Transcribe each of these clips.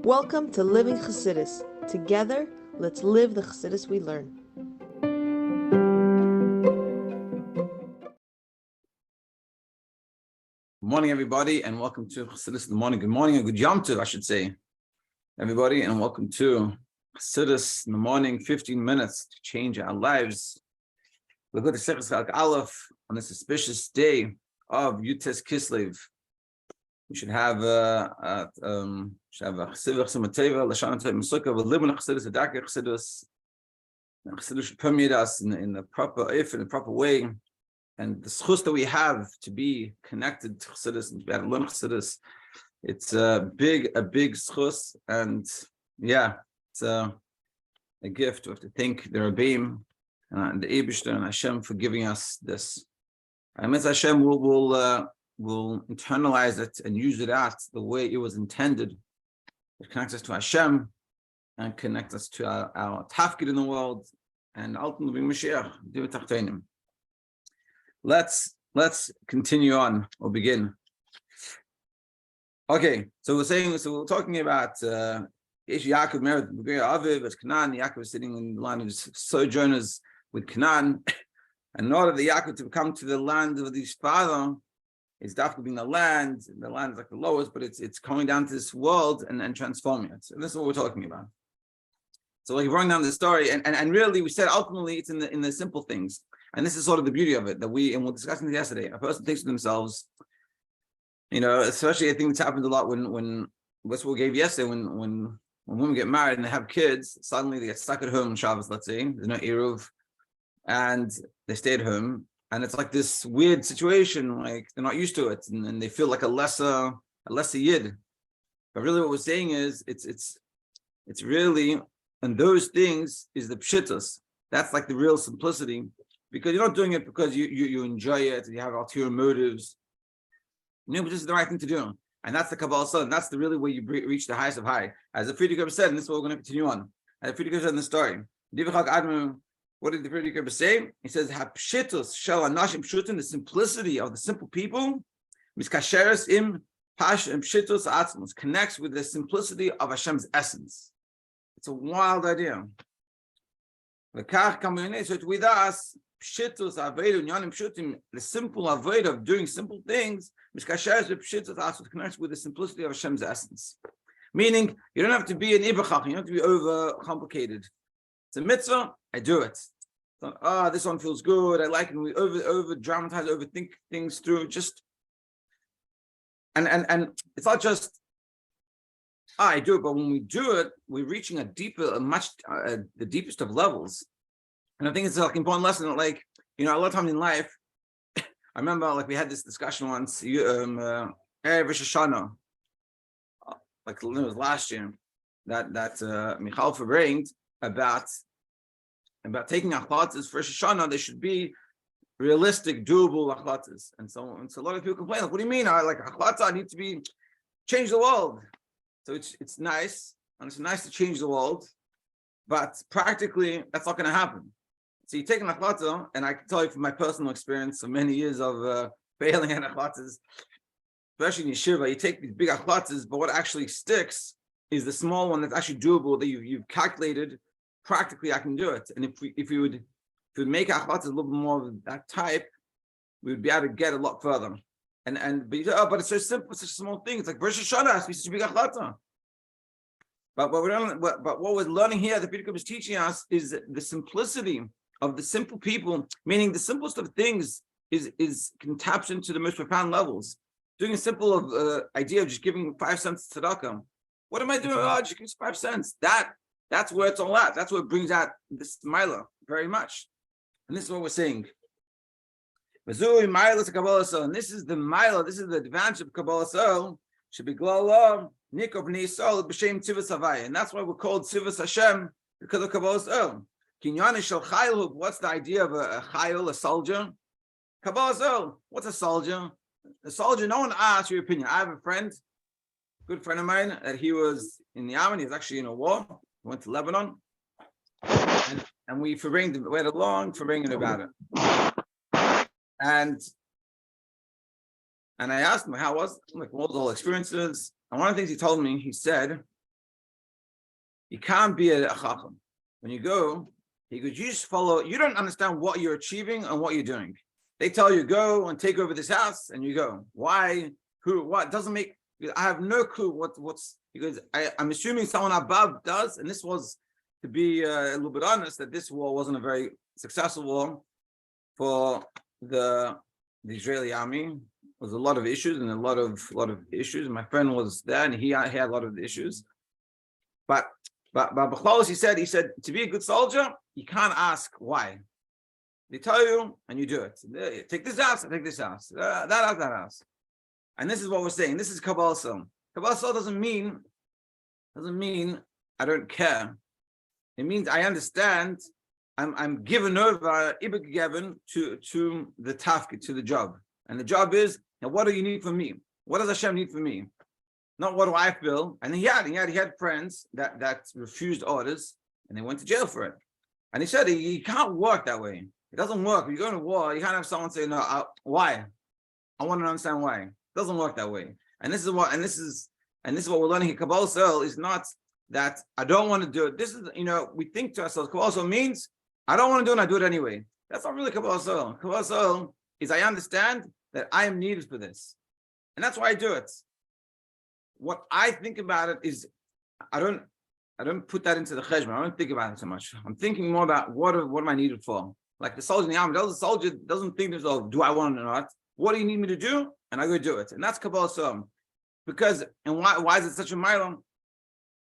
Welcome to Living Chassidus. Together, let's live the Chassidus we learn. Good morning, everybody, and welcome to Chassidus in the morning. Good morning, and good Yom Tov, I should say, everybody, and welcome to Chassidus in the morning. 15 minutes to change our lives. We're going to Seches Chalak Aleph on this auspicious day of Yutes Kislev. We should have a Chassidus Simateva, Lashana Tov Mesuka, we live in a Chassidus, a Daka Chassidus. Chassidus should permeate us in the proper, in the proper way. And the schus that we have to be connected to Chassidus and to be able to learn Chassidus, it's a big schus. And yeah, it's a gift. We have to thank the Rabbeim and the Eibishter and Hashem for giving us this. And Hashem will internalize it and use it out the way it was intended. It connects us to Hashem and connects us to our tafkid in the world and ultimately Mashiach. Let's continue on or begin. Okay, so we're talking about Yaakov married Aviv as Canaan. Yaakov is sitting in the line of sojourners with Canaan, and in order for Yaakov to come to the land of his father, it's definitely being the land is like the lowest, but it's coming down to this world and transforming it. So this is what we're talking about. So like running down the story, and really we said ultimately it's in the simple things. And this is sort of the beauty of it, that we're discussing this yesterday. A person thinks to themselves, especially I think it's happened a lot when that's what we gave yesterday, when women get married and they have kids, suddenly they get stuck at home on Shabbos, let's say, there's no Eruv, and they stay at home, and it's like this weird situation, like they're not used to it, and they feel like a lesser yid. But really what we're saying is, it's really, and those things is the pshittus. That's like the real simplicity. Because you're not doing it because you enjoy it and you have ulterior motives. But this is the right thing to do. And that's the Kabbalah Son. That's the really way you reach the highest of high. As the Friedrich Rebbe said, and this is what we're going to continue on. As the Friedrich Rebbe said in the story. What did the Friedrich Rebbe say? He says, "Hapshitus shel anashim pshutim," the simplicity of the simple people, miskasheres im pash and pshitus atzmos, connects with the simplicity of Hashem's essence. It's a wild idea. So it's with us. Pshitus avodah unyanim pshutim, the simple avodah of doing simple things, miskasheres with pshitus also connects with the simplicity of Hashem's essence. Meaning, you don't have to be an ibachach, you don't have to be over complicated. It's a mitzvah, I do it. So, this one feels good, I like it. And we over dramatize, overthink things through. Just and it's not just I do it, but when we do it, we're reaching the deepest of levels. And I think it's like an important lesson that, like, a lot of times in life, I remember like we had this discussion once, Rosh Hashanah, like it was last year, that Michal brought about taking achlatas for Rosh Hashanah. They should be realistic, doable achlatas. And so a lot of people complain, like, what do you mean? Like achlata, I need to change the world. So it's nice, and it's nice to change the world, but practically that's not going to happen. So you take an achlata, and I can tell you from my personal experience of many years of failing at achlatas, especially in yeshiva, you take these big achlatas, but what actually sticks is the small one that's actually doable, that you've calculated. Practically, I can do it. And if we would make achlatas a little bit more of that type, we would be able to get a lot further. But it's so simple, such a small thing. It's like Rosh Hashanah, we should be achlata. But what we're learning here, the Friedrich is teaching us, is the simplicity of the simple people, meaning the simplest of things can tap into the most profound levels. Doing a simple idea of just giving 5 cents to tzedakah. What am I doing? Just give 5 cents. That's where it's all at. That's what brings out this milah very much. And this is what we're saying. And this is the milah, this is the advantage of Kabbalah Soul. Should be glala nikov nisol b'shem tzivus havaya. And that's why we're called tzivus Hashem, because of Kabbalah Soul. Kinyani shel chayil, what's the idea of a chayil, a soldier? Kabbalah Soul, what's a soldier? A soldier, no one asks your opinion. I have a good friend of mine, that he was in the army. He was actually in a war. He went to Lebanon. And we had a long bringing about it. And I asked him, how was it? Like, what was all experiences? And one of the things he told me, he said, You can't be a chacham. When you go, he goes, you just follow. You don't understand what you're achieving and what you're doing. They tell you go and take over this house, and you go. Why? Who? What? Doesn't make. I have no clue what's because I'm assuming someone above does, and this was, to be a little bit honest, that this war wasn't a very successful war for the Israeli army. There was a lot of issues and a lot of issues. My friend was there, and he had a lot of issues. But B'cholos, he said to be a good soldier, you can't ask why. They tell you, and you do it. Take this house, take this house, that house. And this is what we're saying. This is Kabbalah Sol. Kabbalah Sol doesn't mean I don't care. It means I understand. I'm given over, given to the task, to the job. And the job is, now what do you need from me? What does Hashem need from me? Not what do I feel? And he had friends that refused orders, and they went to jail for it. And he said he can't work that way. It doesn't work. When you go to war, you can't have someone say, no, why? I want to understand why. It doesn't work that way. And this is what we're learning in Kabbalah Sol is not that I don't want to do it. This is, we think to ourselves, Kabbalah Sol means I don't want to do it, and I do it anyway. That's not really Kabbalah Sol. Kabbalah Sol is I understand that I am needed for this. And that's why I do it. What I think about it is I don't put that into the cheshbon. I don't think about it so much. I'm thinking more about what am I needed for? Like the soldier in the army, the soldier doesn't think to himself, do I want it or not? What do you need me to do? And I go do it. And that's Kabbalah Sol. Because, and why is it such a milon?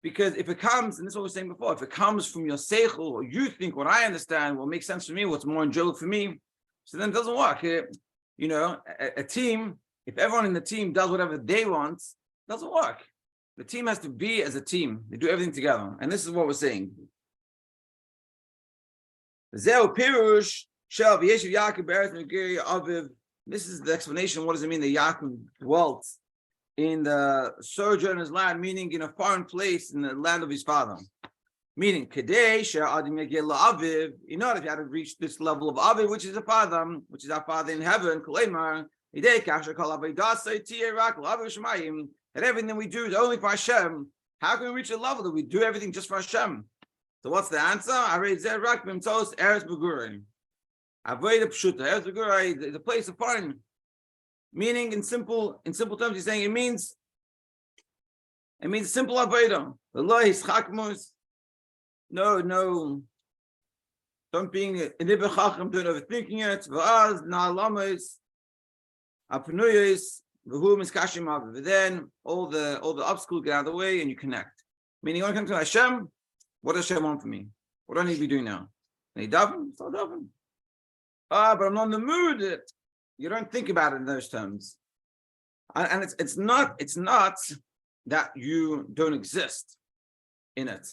Because if it comes, and this is what we were saying before, if it comes from your seichel, or you think what I understand, what makes sense for me, what's more enjoyable for me, so then it doesn't work. A team, if everyone in the team does whatever they want, it doesn't work. The team has to be as a team. They do everything together. And this is what we're saying. This is the explanation. What does it mean that Yaakov dwelt in the sojourner's land, meaning in a foreign place in the land of his father? Meaning, if you had to reach this level of Aviv, which is a father, which is our Father in heaven, that everything that we do is only for Hashem. How can we reach a level that we do everything just for Hashem? So what's the answer? The place of foreign. Meaning in simple terms, he's saying it means simple avodah. No, don't being an Ibn Chacham, don't overthinking it. Then all the obstacles get out of the way and you connect. Meaning, you want to come to Hashem. What does Hashem want from me? What do I need to be doing now? And he daven, start daven. But I'm not in the mood. You don't think about it in those terms. And it's not that you don't exist in it.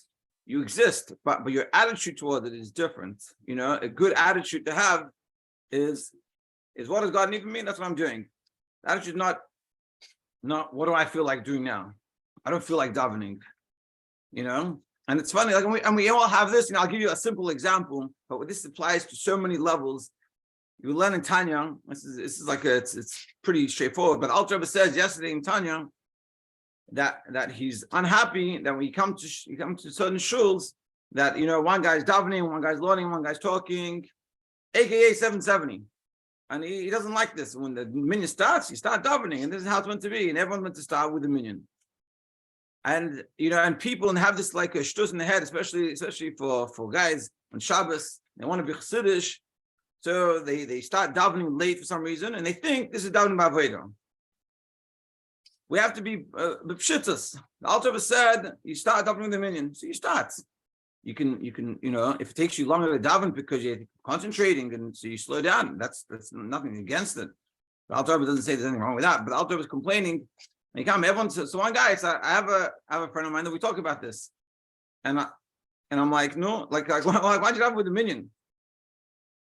You exist, but your attitude toward it is different. A good attitude to have is what does God need from me? That's what I'm doing. The attitude not what do I feel like doing now? I don't feel like davening. And it's funny, like we all have this. I'll give you a simple example, but this applies to so many levels. You learn in Tanya. This is like it's pretty straightforward. But Alter Rebbe says yesterday in Tanya that he's unhappy that when you come to certain shuls that one guy's davening, one guy's learning, one guy's talking, aka 770, and he doesn't like this. When the minyan starts, you start davening, and this is how it's meant to be, and everyone's meant to start with the minyan. And and people have this like a shtus in the head, especially for guys on Shabbos, they want to be chassidish, so they start davening late for some reason, and they think this is davening b'avodah. We have to be b'pshitzus. The Alter Rebbe said you start davening the minyan, so you start. You can if it takes you longer to daven because you're concentrating, and so you slow down. That's nothing against it. The Alter Rebbe doesn't say there's anything wrong with that, but the Alter Rebbe is complaining. And everyone says, so one guy, I have a friend of mine that we talk about this, and I'm like, no, like why'd you daven with the minyan?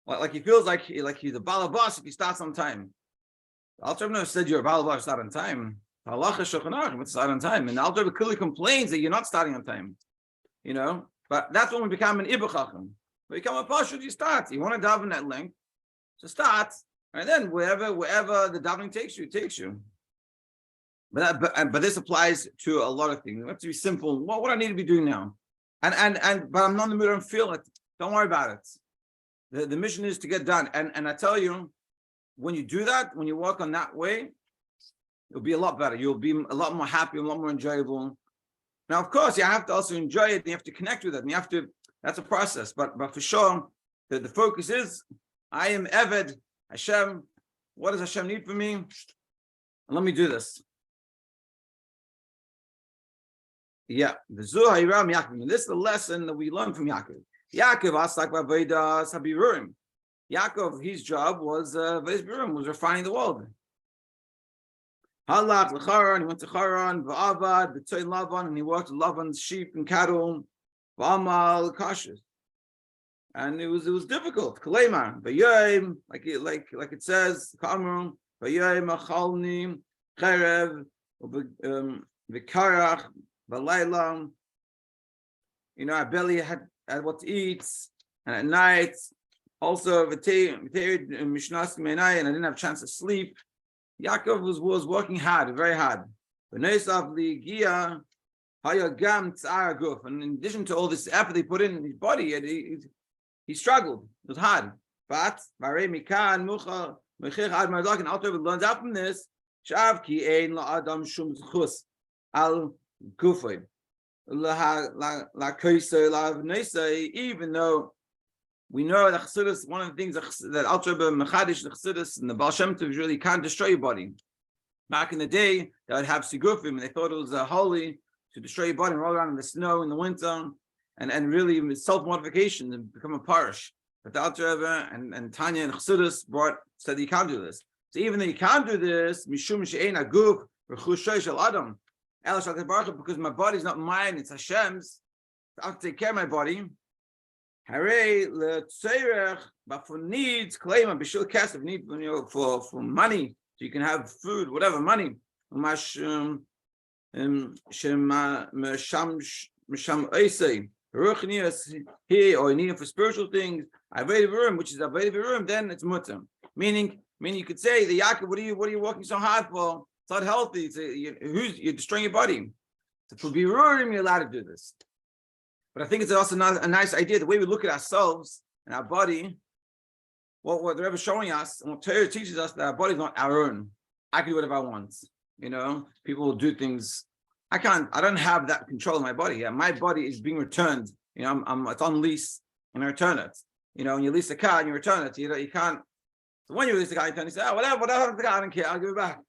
Like he feels like he's a balabas if he starts on time. The Alter Rebbe said you're a balabas, start on time. Halacha Shulchan Aruch, start on time, and the Alter Rebbe clearly complains that you're not starting on time. But that's when we become an Ibn Chacham. We become a pashut. You start. You want to daven that length, so start, and then wherever the davening takes you, it takes you. But this applies to a lot of things. We have to be simple. What do I need to be doing now? But I'm not in the mood. I don't feel it. Don't worry about it. The mission is to get done. And I tell you, when you do that, when you walk on that way, it'll be a lot better. You'll be a lot more happy, a lot more enjoyable. Now, of course, you have to also enjoy it. And you have to connect with it. And you have to. That's a process. But for sure, the focus is, I am Eved Hashem. What does Hashem need from me? And let me do this. Yeah, the Zohar Hiram Yaakov. And this is the lesson that we learn from Yaakov. Yaakov asak b'avodas habirurim. Yaakov, his job was was refining the world. Halach l'charan, he went to Charan, v'avad, b'tzoyin Lavan, and he worked with Lavan's sheep and cattle, v'amal kashas. And it was difficult. Kalemar, v'yoyim, like it says, Kamrum, v'yoyim achalni, cherev, v'karach, v'layla. You know, our belly had what to eat, and at night, also v'terid mishnas menai, and I didn't have a chance to sleep. Yaakov was working hard, very hard. And in addition to all this effort he put in his body, he struggled. It was hard. But and Alter learns out from this, even though we know that Chassidus, one of the things that Alter Mechadish, the Chassidus, and the Baal Shem Tov really can't destroy your body. Back in the day, they would have sigufim, and they thought it was holy to destroy your body and roll around in the snow in the winter, and really self-mortification and become a parish. But the Alter Rebbe and Tanya and Chassidus said you can't do this. So even though you can't do this, mishum she'ein aguf v'chushay shel adam, because my body is not mine, it's Hashem's. I have to take care of my body. Hare letzerech, but for needs, claim a bishul kesef, need for money, so you can have food, whatever, money. Masham misham oisei, ruchnius here, or you need it for spiritual things. Avodah v'urim, which is avodah v'urim, then it's mutter. Meaning you could say, the Yaakov, what are you working so hard for? It's not healthy. You're destroying your body. So for v'urim, you're allowed to do this. But I think it's also not a nice idea, the way we look at ourselves and our body, what the Rebbe is showing us, and what Torah teaches us, that our body is not our own. I can do whatever I want. You know, people will do things. I don't have that control of my body. Yeah, my body is being returned. You know, it's on lease and I return it. You know, when you lease a car and you return it, you can't. So when you lease a car, you say, oh, whatever, I don't care, I'll give it back.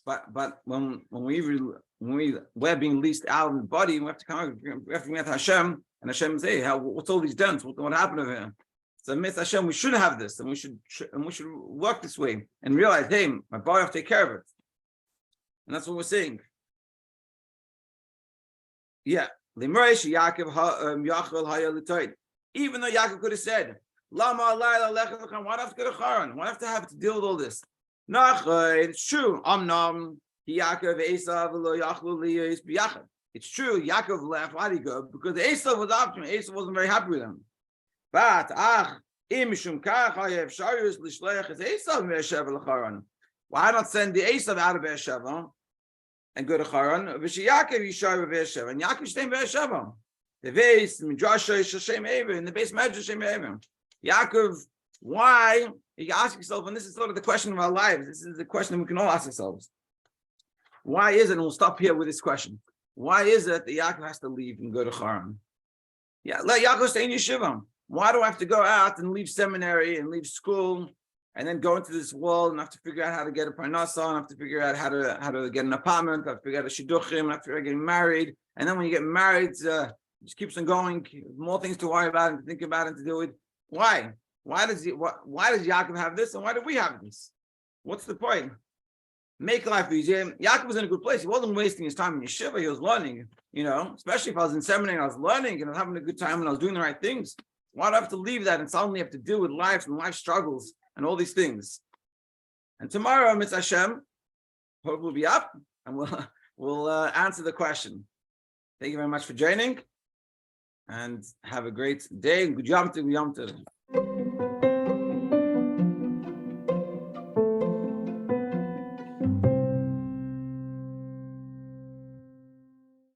But when we're being leased out of the body, we have to come. We have to meet Hashem. And Hashem say, what's all these done? What happened to him? So Mitzvah Hashem, we should have this, and we should work this way and realize, hey, my body have to take care of it. And that's what we're saying. Yeah. Even though Yaakov could have said, Lama why do I have to go to Charan? Why do I have to deal with all this? It's true. Yaakov Esav. It's true, Yaakov left. Why did he go? Because Esav was after him. Esav wasn't very happy with him. But why not send the Esav out of Vayeishev and go to Charan? And Yaakov stay in Vayeishev. The base Midrash Shem Ever in the base Medrash Shem Ever. Yaakov, why? You can ask yourself, and this is sort of the question of our lives. This is the question we can all ask ourselves. Why is it? And we'll stop here with this question. Why is it that Yaakov has to leave and go to Charan? Yeah, let Yaakov stay in yeshiva. Why do I have to go out and leave seminary and leave school and then go into this world and have to figure out how to get a parnasa, and have to figure out how to get an apartment, have to figure out a shidduchim, have to figure out getting married, and then when you get married, it just keeps on going. More things to worry about and to think about and to deal with. Why? Why does Yaakov have this and why do we have this? What's the point? Make life easier. Yaakov was in a good place. He wasn't wasting his time in yeshiva. He was learning, especially if I was in seminary and I was learning and I was having a good time and I was doing the right things. Why do I have to leave that and suddenly have to deal with life and life struggles and all these things? And tomorrow, Mitzvah Hashem, hope we'll be up and we'll answer the question. Thank you very much for joining and have a great day. Good job to